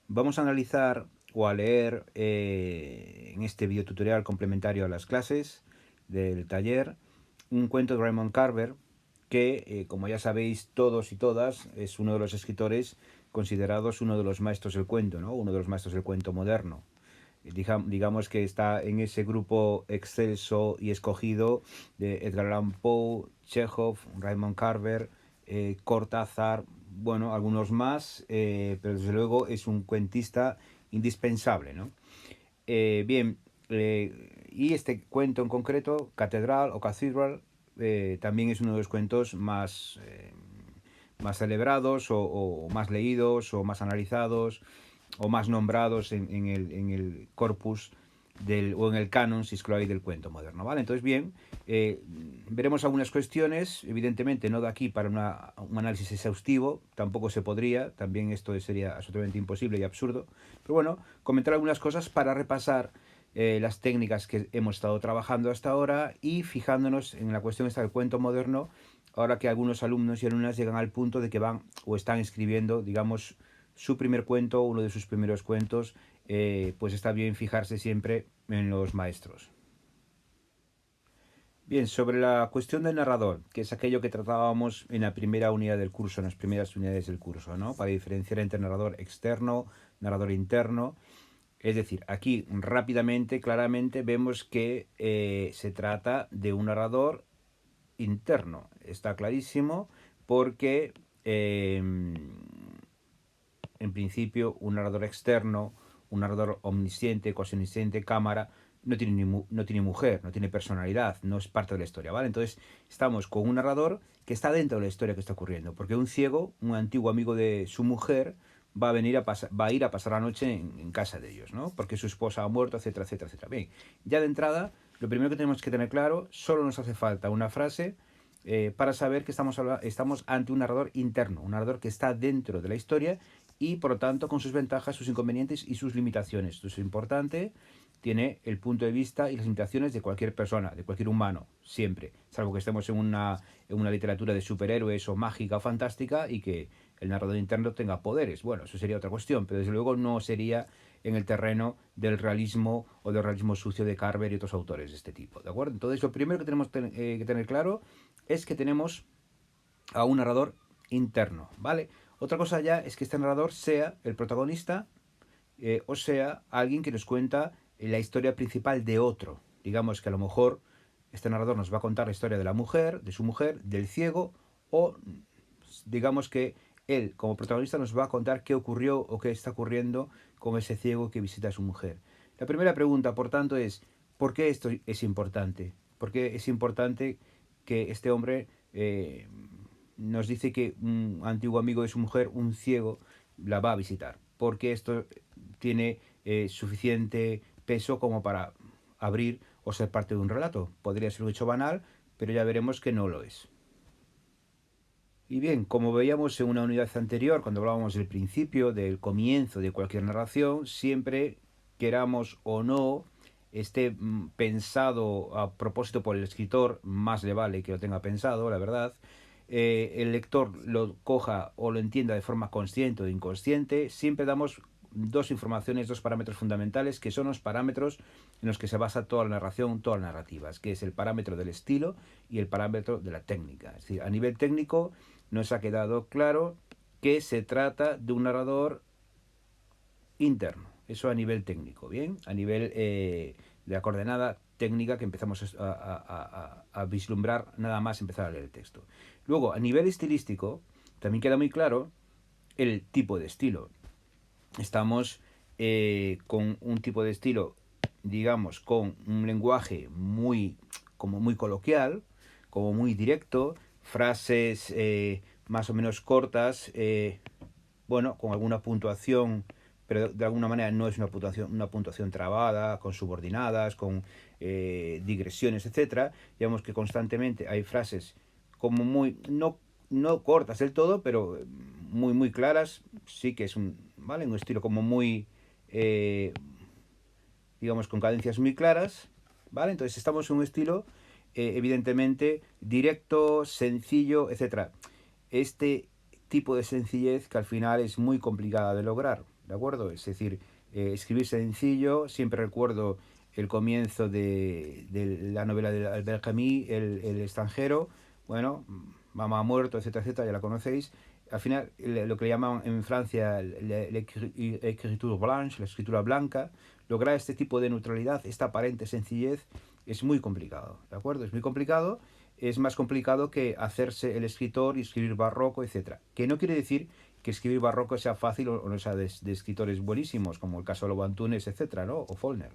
Vamos a analizar o a leer en este videotutorial complementario a las clases del taller un cuento de Raymond Carver que, como ya sabéis todos y todas, es uno de los escritores considerados uno de los maestros del cuento, ¿no? Uno de los maestros del cuento moderno. Digamos que está en ese grupo excelso y escogido de Edgar Allan Poe, Chekhov, Raymond Carver, Cortázar, bueno, algunos más, pero desde luego es un cuentista indispensable, ¿no? Bien, y este cuento en concreto, Catedral o Cathedral, también es uno de los cuentos más celebrados o más leídos o más analizados o más nombrados en el corpus o en el canon, si es que lo hay, del cuento moderno, ¿vale? Entonces, bien, veremos algunas cuestiones, evidentemente no de aquí para un análisis exhaustivo, tampoco se podría, también esto sería absolutamente imposible y absurdo, pero bueno, comentar algunas cosas para repasar las técnicas que hemos estado trabajando hasta ahora y fijándonos en la cuestión esta del cuento moderno, ahora que algunos alumnos y alumnas llegan al punto de que van o están escribiendo, digamos, su primer cuento, uno de sus primeros cuentos, pues está bien fijarse siempre en los maestros. Bien, sobre la cuestión del narrador, que es aquello que tratábamos en la primera unidad del curso, en las primeras unidades del curso, ¿no? Para diferenciar entre narrador externo, narrador interno. Es decir, aquí rápidamente, claramente, vemos que se trata de un narrador interno. Está clarísimo porque en principio, un narrador externo, un narrador omnisciente, cosinisciente, cámara, no tiene mujer, no tiene personalidad, no es parte de la historia, ¿vale? Entonces, estamos con un narrador que está dentro de la historia que está ocurriendo, porque un ciego, un antiguo amigo de su mujer, va a ir a pasar la noche en casa de ellos, ¿no? Porque su esposa ha muerto, etcétera, etcétera, etcétera. Bien, ya de entrada, lo primero que tenemos que tener claro, solo nos hace falta una frase para saber que estamos ante un narrador interno, un narrador que está dentro de la historia y por lo tanto con sus ventajas, sus inconvenientes y sus limitaciones. Esto es importante, tiene el punto de vista y las limitaciones de cualquier persona, de cualquier humano, siempre, salvo que estemos en una literatura de superhéroes o mágica o fantástica y que el narrador interno tenga poderes. Bueno, eso sería otra cuestión, pero desde luego no sería en el terreno del realismo o del realismo sucio de Carver y otros autores de este tipo, ¿de acuerdo? Entonces lo primero que tenemos que tener claro es que tenemos a un narrador interno, ¿vale? Otra cosa ya es que este narrador sea el protagonista o sea alguien que nos cuenta la historia principal de otro. Digamos que a lo mejor este narrador nos va a contar la historia de la mujer, de su mujer, del ciego, o digamos que él como protagonista nos va a contar qué ocurrió o qué está ocurriendo con ese ciego que visita a su mujer. La primera pregunta, por tanto, es ¿por qué esto es importante? ¿Por qué es importante que este hombre nos dice que un antiguo amigo de su mujer, un ciego, la va a visitar? Porque esto tiene suficiente peso como para abrir o ser parte de un relato. Podría ser un hecho banal, pero ya veremos que no lo es. Y bien, como veíamos en una unidad anterior, cuando hablábamos del principio, del comienzo de cualquier narración, siempre, queramos o no, esté pensado a propósito por el escritor, más le vale que lo tenga pensado, la verdad, el lector lo coja o lo entienda de forma consciente o inconsciente, siempre damos dos informaciones, dos parámetros fundamentales, que son los parámetros en los que se basa toda la narración, todas las narrativas, que es el parámetro del estilo y el parámetro de la técnica. Es decir, a nivel técnico nos ha quedado claro que se trata de un narrador interno. Eso a nivel técnico, ¿bien? A nivel de la coordenada técnica que empezamos a vislumbrar nada más empezar a leer el texto. Luego, a nivel estilístico, también queda muy claro el tipo de estilo. Estamos con un tipo de estilo, digamos, con un lenguaje como muy coloquial, como muy directo, frases más o menos cortas, bueno, con alguna puntuación, pero de alguna manera no es una puntuación trabada, con subordinadas, con digresiones, etcétera. Digamos que constantemente hay frases como no cortas del todo, pero muy claras. Sí que es ¿vale? Un estilo como muy, digamos, con cadencias muy claras, ¿vale? Entonces estamos en un estilo, evidentemente, directo, sencillo, etcétera. Este tipo de sencillez que al final es muy complicada de lograr. ¿de acuerdo? Es decir, escribir sencillo, siempre recuerdo el comienzo de la novela de Albert Camus, el extranjero, bueno, mamá ha muerto, etcétera, etcétera, ya la conocéis. Al final, lo que le llaman en Francia l'écriture blanche, la escritura blanca, lograr este tipo de neutralidad, esta aparente sencillez, es muy complicado, ¿de acuerdo? Es muy complicado, es más complicado que hacerse el escritor y escribir barroco, etcétera. Que no quiere decir que escribir barroco sea fácil o no sea de escritores buenísimos, como el caso de Lobo Antunes, etcétera, ¿no? O Faulkner.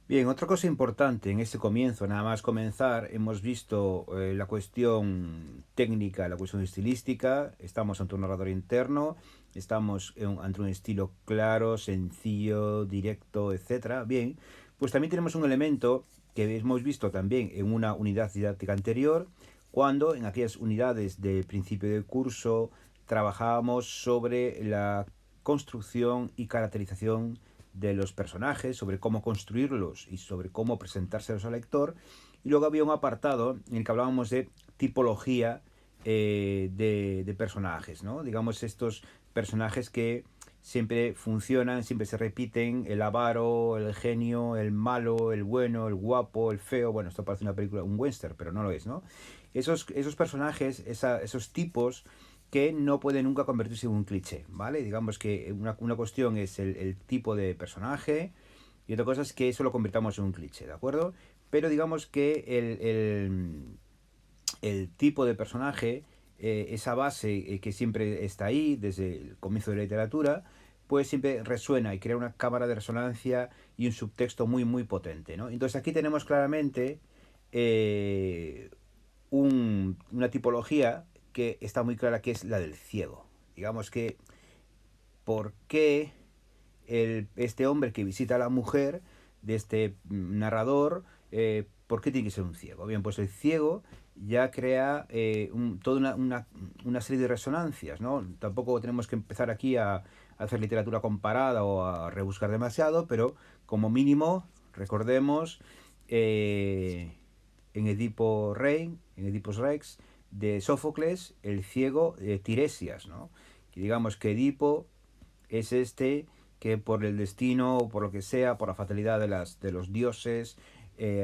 Bien, otra cosa importante en este comienzo, nada más comenzar, hemos visto la cuestión técnica, la cuestión estilística, estamos ante un narrador interno, estamos ante un estilo claro, sencillo, directo, etcétera. Bien, pues también tenemos un elemento que hemos visto también en una unidad didáctica anterior, cuando en aquellas unidades de principio de curso trabajábamos sobre la construcción y caracterización de los personajes, sobre cómo construirlos y sobre cómo presentárselos al lector. Y luego había un apartado en el que hablábamos de tipología de personajes, ¿no? Digamos, estos personajes que siempre funcionan, siempre se repiten, el avaro, el genio, el malo, el bueno, el guapo, el feo. Bueno, esto parece una película, un western, pero no lo es, ¿no? Esos personajes, esos tipos que no puede nunca convertirse en un cliché, ¿vale? Digamos que una cuestión es el tipo de personaje y otra cosa es que eso lo convirtamos en un cliché, ¿de acuerdo? Pero digamos que el tipo de personaje, esa base que siempre está ahí desde el comienzo de la literatura, pues siempre resuena y crea una cámara de resonancia y un subtexto muy, muy potente, ¿no? Entonces aquí tenemos claramente eh, una tipología que está muy clara, que es la del ciego. Digamos que, ¿por qué este hombre que visita a la mujer de este narrador, por qué tiene que ser un ciego? Bien, pues el ciego ya crea toda una serie de resonancias, ¿no? Tampoco tenemos que empezar aquí a hacer literatura comparada o a rebuscar demasiado, pero como mínimo recordemos eh, en Edipo Rey, en Edipus Rex, de Sófocles, el ciego Tiresias, ¿no? Y digamos que Edipo es este que por el destino o por lo que sea, por la fatalidad de los dioses,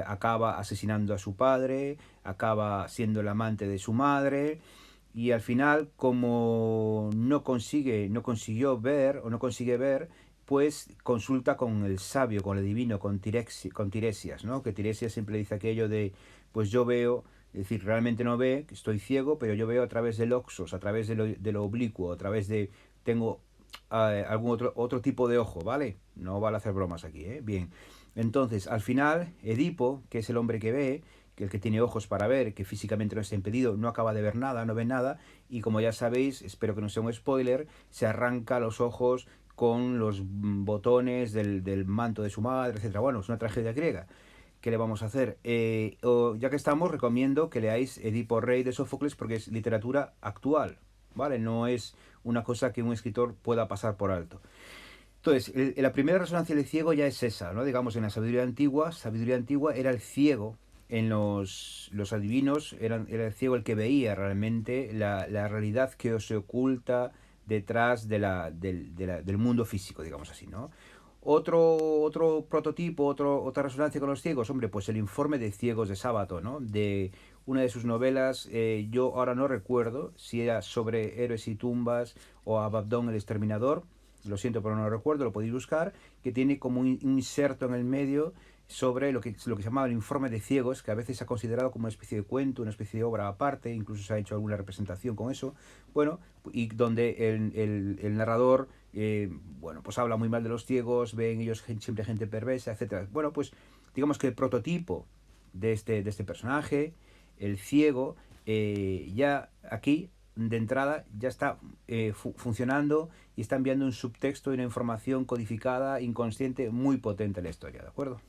acaba asesinando a su padre, acaba siendo el amante de su madre y al final como no consiguió ver o no consigue ver, pues consulta con el sabio, con el divino, con Tiresias, ¿no? Que Tiresias siempre dice aquello de, pues yo veo, es decir, realmente no ve, estoy ciego, pero yo veo a través del oxos, a través de lo oblicuo, a través de, tengo algún otro tipo de ojo, ¿vale? No vale hacer bromas aquí, ¿eh? Bien, entonces, al final, Edipo, que es el hombre que ve, que el que tiene ojos para ver, que físicamente no está impedido, no acaba de ver nada, no ve nada, y como ya sabéis, espero que no sea un spoiler, se arranca los ojos con los botones del manto de su madre, etcétera. Bueno, es una tragedia griega. ¿Qué le vamos a hacer? Ya que estamos, recomiendo que leáis Edipo Rey de Sófocles porque es literatura actual, ¿vale? No es una cosa que un escritor pueda pasar por alto. Entonces, la primera resonancia del ciego ya es esa, ¿no? Digamos, en la sabiduría antigua era el ciego, en los adivinos era el ciego el que veía realmente la realidad que se oculta detrás del mundo físico, digamos así, ¿no? Otro prototipo, otra resonancia con los ciegos, hombre, pues el informe de ciegos de Sábato, ¿no? De una de sus novelas, yo ahora no recuerdo si era sobre héroes y tumbas o Abaddon el exterminador, lo siento pero no lo recuerdo, lo podéis buscar, que tiene como un inserto en el medio sobre lo que se llamaba el informe de ciegos, que a veces se ha considerado como una especie de cuento, una especie de obra aparte, incluso se ha hecho alguna representación con eso, bueno, y donde el narrador, bueno, pues habla muy mal de los ciegos, ven ellos siempre gente perversa, etcétera. Bueno, pues digamos que el prototipo de este personaje, el ciego, ya aquí de entrada ya está funcionando y está enviando un subtexto y una información codificada, inconsciente, muy potente en la historia, ¿de acuerdo?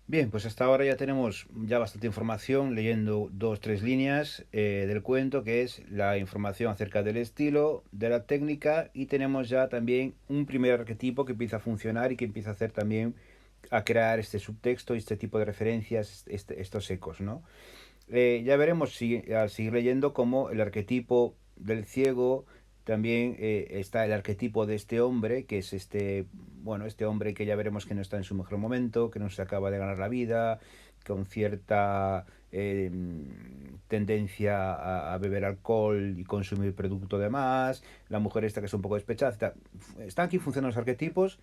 Bien, pues hasta ahora ya tenemos ya bastante información leyendo dos, tres líneas del cuento, que es la información acerca del estilo, de la técnica y tenemos ya también un primer arquetipo que empieza a funcionar y que empieza a hacer también a crear este subtexto y este tipo de referencias, estos ecos, ¿no? Ya veremos si, al seguir leyendo cómo el arquetipo del ciego También está el arquetipo de este hombre, que es bueno, este hombre que ya veremos que no está en su mejor momento, que no se acaba de ganar la vida, con cierta tendencia a beber alcohol y consumir producto de más, la mujer esta que es un poco despechada. Están aquí funcionando los arquetipos,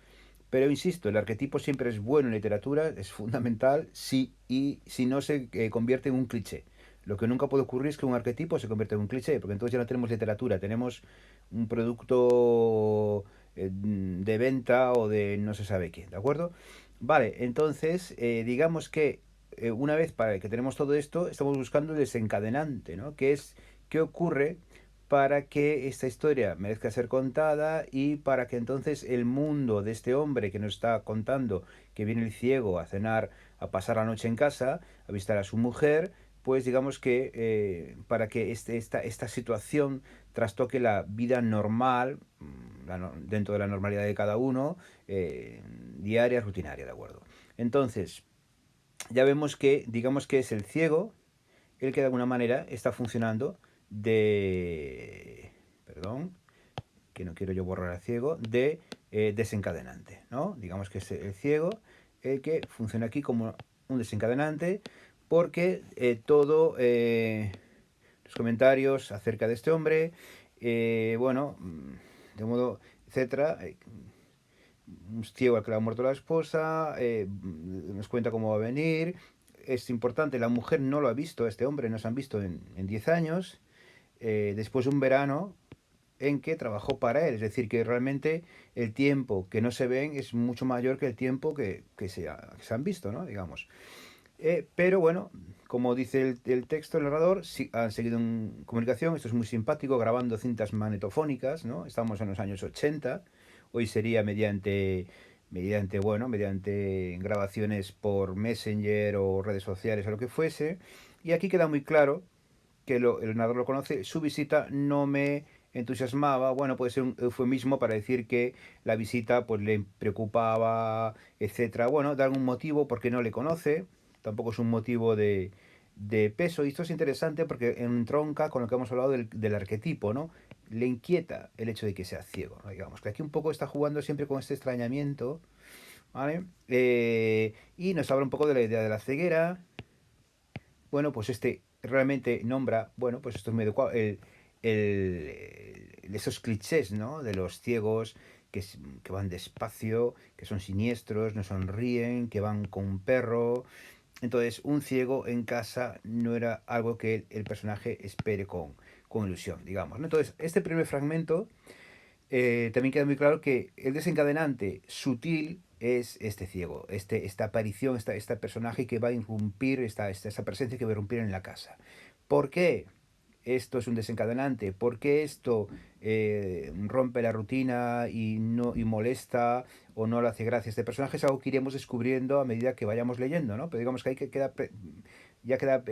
pero insisto, el arquetipo siempre es bueno en literatura, es fundamental, y si no se convierte en un cliché. Lo que nunca puede ocurrir es que un arquetipo se convierta en un cliché, porque entonces ya no tenemos literatura, tenemos un producto de venta o de no se sabe qué, ¿de acuerdo? Vale, entonces digamos que una vez para que tenemos todo esto, estamos buscando el desencadenante, ¿no? Que es qué ocurre para que esta historia merezca ser contada y para que entonces el mundo de este hombre que nos está contando que viene el ciego a cenar, a pasar la noche en casa, a visitar a su mujer, pues digamos que para que esta situación trastoque la vida normal, dentro de la normalidad de cada uno, diaria, rutinaria, ¿de acuerdo? Entonces, ya vemos que, digamos que es el ciego el que de alguna manera está funcionando de... Perdón, que no quiero yo borrar al ciego, de desencadenante, ¿no? Digamos que es el ciego el que funciona aquí como un desencadenante porque los comentarios acerca de este hombre, bueno, de modo, etcétera, un ciego al que le ha muerto la esposa, nos cuenta cómo va a venir. Es importante, la mujer no lo ha visto, este hombre no se han visto en 10 años, después de un verano en que trabajó para él. Es decir, que realmente el tiempo que no se ven es mucho mayor que el tiempo que se han visto, ¿no? Digamos. Pero bueno, como dice el texto, el narrador, sí, han seguido en comunicación, esto es muy simpático, grabando cintas magnetofónicas, ¿no? Estamos en los años 80, hoy sería mediante grabaciones por Messenger o redes sociales o lo que fuese, y aquí queda muy claro que el narrador lo conoce, su visita no me entusiasmaba, bueno, puede ser un eufemismo para decir que la visita pues le preocupaba, etcétera. Bueno, da algún motivo porque no le conoce, tampoco es un motivo de peso, y esto es interesante porque entronca con lo que hemos hablado del arquetipo, ¿no? Le inquieta el hecho de que sea ciego, ¿no? Digamos que aquí un poco está jugando siempre con este extrañamiento, ¿vale? Y nos habla un poco de la idea de la ceguera. Bueno, pues realmente nombra, bueno, pues esto es muy adecuado, esos clichés, ¿no? De los ciegos que van despacio, que son siniestros, no sonríen, que van con un perro. Entonces, un ciego en casa no era algo que el personaje espere con ilusión, digamos, ¿no? Entonces, este primer fragmento también queda muy claro que el desencadenante sutil es este ciego, esta aparición, esta personaje que va a irrumpir, esta presencia que va a irrumpir en la casa. ¿Por qué esto es un desencadenante? ¿Por qué esto rompe la rutina y molesta o no le hace gracia a este personaje? Es algo que iremos descubriendo a medida que vayamos leyendo, ¿no? Pero digamos que ya queda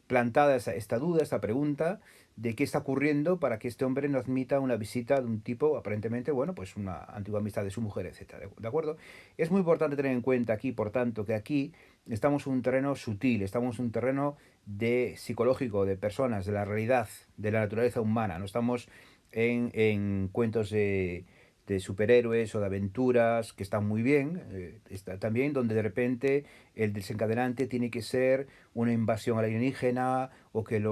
plantada esta duda, esta pregunta de qué está ocurriendo para que este hombre no admita una visita de un tipo, aparentemente, bueno, pues una antigua amistad de su mujer, etcétera. ¿De acuerdo? Es muy importante tener en cuenta aquí, por tanto, que aquí estamos en un terreno sutil, estamos en un terreno de psicológico, de personas, de la realidad, de la naturaleza humana. No estamos en cuentos de superhéroes o de aventuras, que están muy bien, está también donde de repente el desencadenante tiene que ser una invasión alienígena o que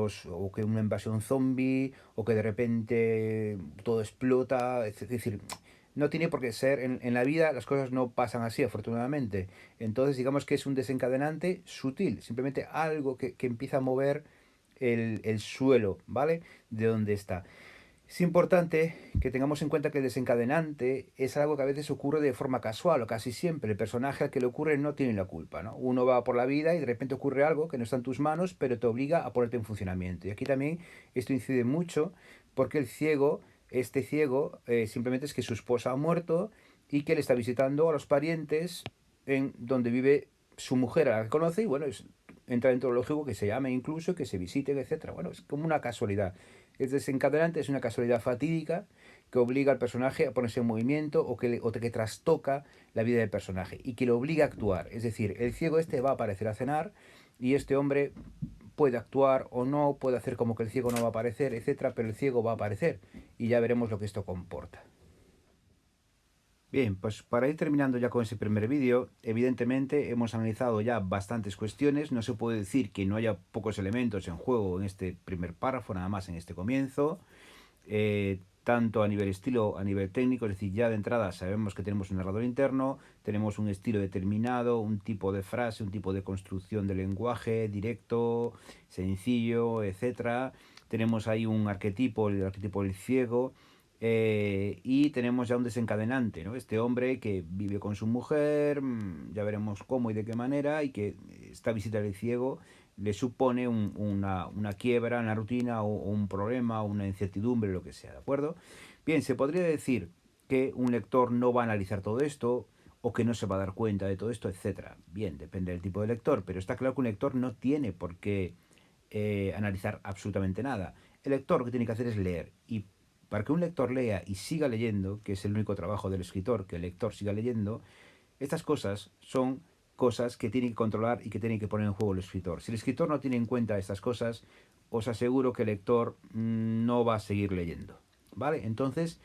una invasión zombie o que de repente todo explota, es decir, no tiene por qué ser, en la vida las cosas no pasan así, afortunadamente. Entonces digamos que es un desencadenante sutil, simplemente algo que empieza a mover el suelo, ¿vale? De donde está. Es importante que tengamos en cuenta que el desencadenante es algo que a veces ocurre de forma casual o casi siempre. El personaje al que le ocurre no tiene la culpa, ¿no? Uno va por la vida y de repente ocurre algo que no está en tus manos, pero te obliga a ponerte en funcionamiento. Y aquí también esto incide mucho porque este ciego, simplemente es que su esposa ha muerto y que le está visitando a los parientes en donde vive su mujer a la que conoce y bueno, entra dentro de lo lógico que se llame incluso, que se visiten, etcétera. Bueno, es como una casualidad. Es desencadenante, es una casualidad fatídica que obliga al personaje a ponerse en movimiento o que trastoca la vida del personaje y que lo obliga a actuar. Es decir, el ciego este va a aparecer a cenar y este hombre puede actuar o no, puede hacer como que el ciego no va a aparecer, etcétera, pero el ciego va a aparecer. y ya veremos lo que esto comporta. Bien, pues para ir terminando ya con ese primer vídeo, evidentemente hemos analizado ya bastantes cuestiones, no se puede decir que no haya pocos elementos en juego en este primer párrafo, nada más en este comienzo, tanto a nivel estilo, a nivel técnico, es decir, ya de entrada sabemos que tenemos un narrador interno, tenemos un estilo determinado, un tipo de frase, un tipo de construcción de lenguaje directo, sencillo, etcétera. Tenemos ahí un arquetipo, el arquetipo del ciego, y tenemos ya un desencadenante, ¿no? Este hombre que vive con su mujer, ya veremos cómo y de qué manera, y que esta visita del ciego le supone una quiebra en la rutina o un problema o una incertidumbre, lo que sea, ¿de acuerdo? Bien, se podría decir que un lector no va a analizar todo esto o que no se va a dar cuenta de todo esto, etcétera. Bien, depende del tipo de lector, pero está claro que un lector no tiene por qué analizar absolutamente nada. El lector lo que tiene que hacer es leer, y para que un lector lea y siga leyendo, que es el único trabajo del escritor, que el lector siga leyendo, estas cosas son cosas que tiene que controlar y que tiene que poner en juego el escritor. Si el escritor no tiene en cuenta estas cosas, os aseguro que el lector no va a seguir leyendo. ¿Vale? Entonces,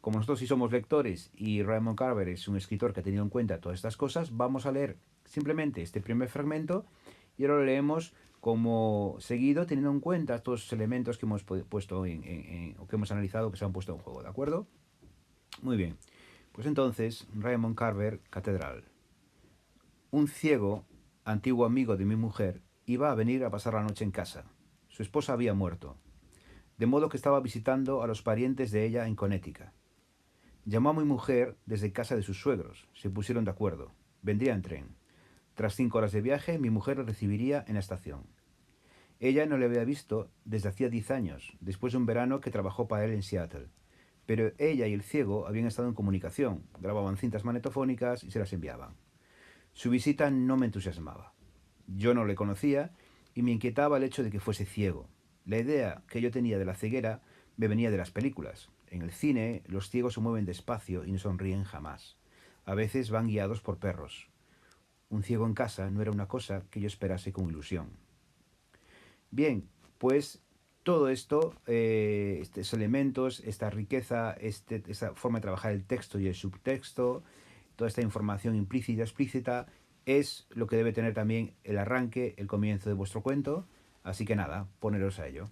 como nosotros sí somos lectores y Raymond Carver es un escritor que ha tenido en cuenta todas estas cosas, vamos a leer simplemente este primer fragmento y ahora lo leemos como seguido, teniendo en cuenta todos los elementos que hemos puesto o que hemos analizado que se han puesto en juego, ¿de acuerdo? Muy bien. Pues entonces, Raymond Carver, Catedral. Un ciego, antiguo amigo de mi mujer, iba a venir a pasar la noche en casa. Su esposa había muerto, de modo que estaba visitando a los parientes de ella en Connecticut. Llamó a mi mujer desde casa de sus suegros. Se pusieron de acuerdo. Vendría en tren. Tras 5 horas de viaje, mi mujer le recibiría en la estación. Ella no le había visto desde hacía 10 años, después de un verano que trabajó para él en Seattle. Pero ella y el ciego habían estado en comunicación, grababan cintas magnetofónicas y se las enviaban. Su visita no me entusiasmaba. Yo no le conocía y me inquietaba el hecho de que fuese ciego. La idea que yo tenía de la ceguera me venía de las películas. En el cine, los ciegos se mueven despacio y no sonríen jamás. A veces van guiados por perros. Un ciego en casa no era una cosa que yo esperase con ilusión. Bien, pues todo esto, estos elementos, esta riqueza, esta forma de trabajar el texto y el subtexto, toda esta información implícita, explícita, es lo que debe tener también el arranque, el comienzo de vuestro cuento. Así que nada, poneros a ello.